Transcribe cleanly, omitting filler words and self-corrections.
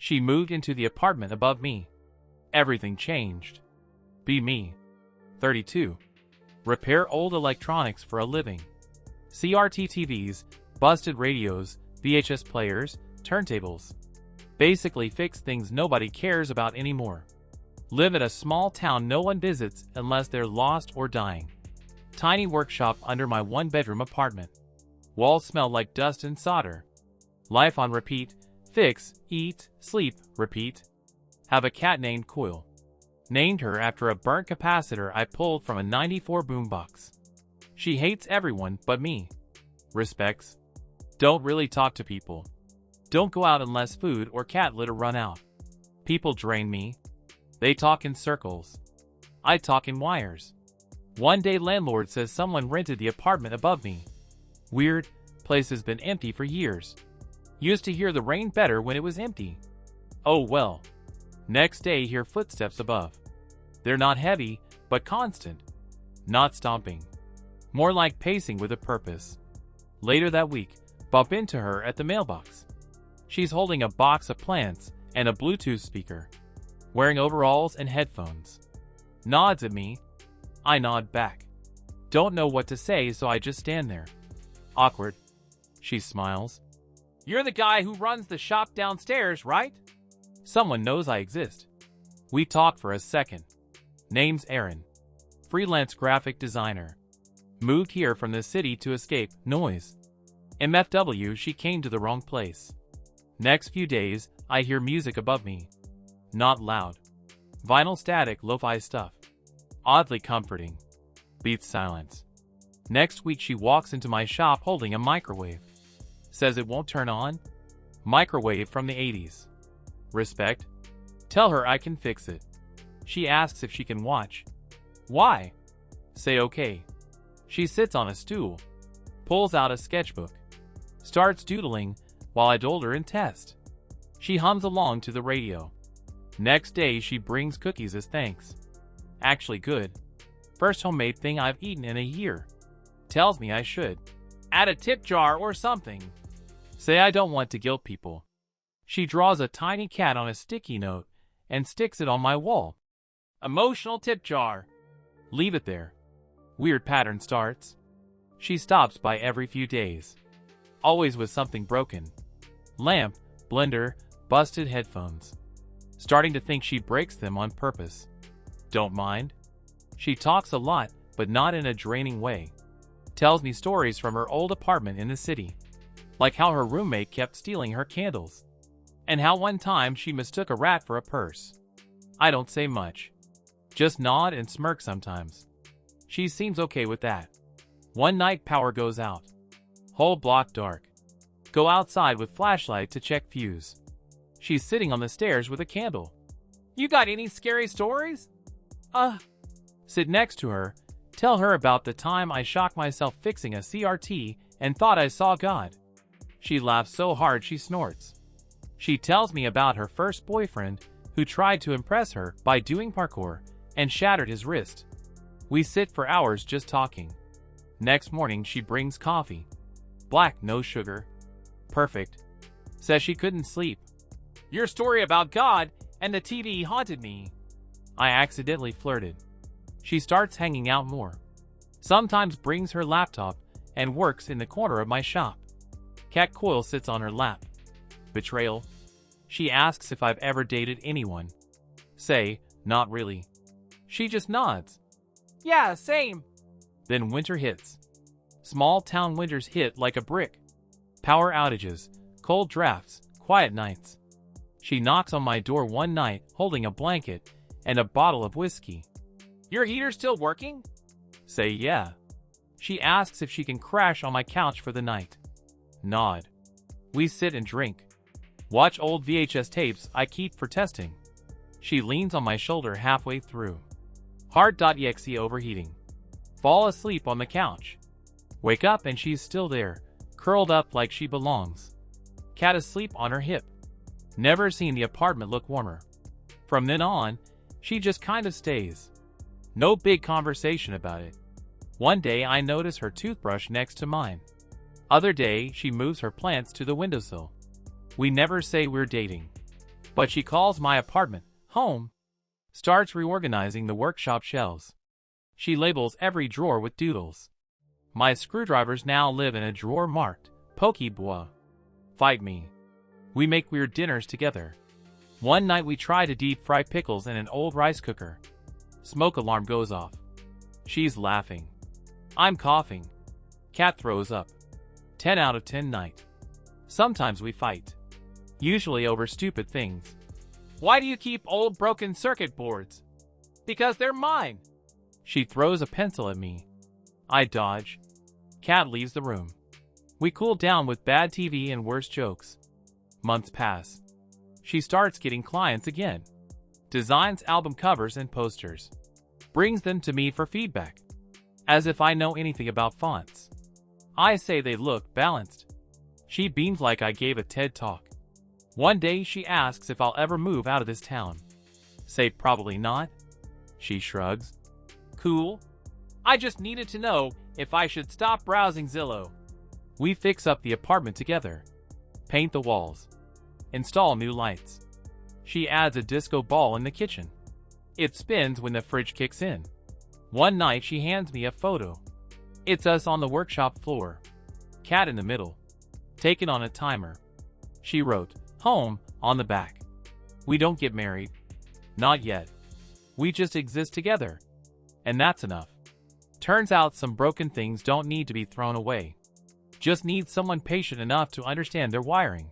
She moved into the apartment above me. Everything changed. Be me. 32. Repair old electronics for a living. CRT TVs, busted radios, VHS players, turntables. Basically fix things nobody cares about anymore. Live at a small town no one visits unless they're lost or dying. Tiny workshop under my one-bedroom apartment. Walls smell like dust and solder. Life on repeat. Fix, eat, sleep, repeat. Have a cat named Coil. Named her after a burnt capacitor I pulled from a 94 boombox. She hates everyone but me. Respects. Don't really talk to people. Don't go out unless food or cat litter run out. People drain me. They talk in circles. I talk in wires. One day landlord says someone rented the apartment above me. Weird, place has been empty for years. Used to hear the rain better when it was empty. Oh well. Next day hear footsteps above. They're not heavy, but constant. Not stomping. More like pacing with a purpose. Later that week, bump into her at the mailbox. She's holding a box of plants and a Bluetooth speaker. Wearing overalls and headphones. Nods at me. I nod back. Don't know what to say, so I just stand there. Awkward. She smiles. You're the guy who runs the shop downstairs, right? Someone knows I exist. We talk for a second. Name's Aaron. Freelance graphic designer. Moved here from the city to escape noise. MFW, she came to the wrong place. Next few days, I hear music above me. Not loud. Vinyl static lo-fi stuff. Oddly comforting. Beats silence. Next week she walks into my shop holding a microwave. Says it won't turn on. Microwave from the 80s. Respect. Tell her I can fix it. She asks if she can watch. Why? Say okay. She sits on a stool. Pulls out a sketchbook. Starts doodling while I dold her in test. She hums along to the radio. Next day she brings cookies as thanks. Actually good. First homemade thing I've eaten in a year. Tells me I should add a tip jar or something. Say I don't want to guilt people. She draws a tiny cat on a sticky note and sticks it on my wall. Emotional tip jar. Leave it there. Weird pattern starts. She stops by every few days. Always with something broken. Lamp, blender, busted headphones. Starting to think she breaks them on purpose. Don't mind. She talks a lot, but not in a draining way. Tells me stories from her old apartment in the city. Like how her roommate kept stealing her candles. And how one time she mistook a rat for a purse. I don't say much. Just nod and smirk sometimes. She seems okay with that. One night power goes out. Whole block dark. Go outside with flashlight to check fuse. She's sitting on the stairs with a candle. You got any scary stories? Sit next to her. Tell her about the time I shocked myself fixing a CRT and thought I saw God. She laughs so hard she snorts. She tells me about her first boyfriend who tried to impress her by doing parkour and shattered his wrist. We sit for hours just talking. Next morning she brings coffee. Black, no sugar. Perfect. Says she couldn't sleep. Your story about God and the TV haunted me. I accidentally flirted. She starts hanging out more. Sometimes brings her laptop and works in the corner of my shop. Cat Coil sits on her lap. Betrayal. She asks if I've ever dated anyone. Say, not really. She just nods. Yeah, same. Then winter hits. Small town winters hit like a brick. Power outages, cold drafts, quiet nights. She knocks on my door one night holding a blanket and a bottle of whiskey. Your heater still working? Say yeah. She asks if she can crash on my couch for the night. Nod. We sit and drink. Watch old VHS tapes I keep for testing. She leans on my shoulder halfway through. Hard.exe overheating. Fall asleep on the couch. Wake up and she's still there, curled up like she belongs. Cat asleep on her hip. Never seen the apartment look warmer. From then on, she just kind of stays. No big conversation about it. One day I notice her toothbrush next to mine. Other day she moves her plants to the windowsill. We never say we're dating. But she calls my apartment home, starts reorganizing the workshop shelves. She labels every drawer with doodles. My screwdrivers now live in a drawer marked Pokebois. Fight me. We make weird dinners together. One night we try to deep fry pickles in an old rice cooker. Smoke alarm goes off. She's laughing. I'm coughing. Cat throws up. 10 out of 10 night. Sometimes we fight. Usually over stupid things. Why do you keep old broken circuit boards? Because they're mine. She throws a pencil at me. I dodge. Cat leaves the room. We cool down with bad TV and worse jokes. Months pass. She starts getting clients again. Designs album covers and posters. Brings them to me for feedback. As if I know anything about fonts. I say they look balanced. She beams like I gave a TED talk. One day she asks if I'll ever move out of this town. Say probably not. She shrugs. Cool. I just needed to know if I should stop browsing Zillow. We fix up the apartment together. Paint the walls. Install new lights. She adds a disco ball in the kitchen. It spins when the fridge kicks in. One night she hands me a photo. It's us on the workshop floor. Cat in the middle. Taken on a timer. She wrote, home, on the back. We don't get married. Not yet. We just exist together. And that's enough. Turns out some broken things don't need to be thrown away. Just need someone patient enough to understand their wiring.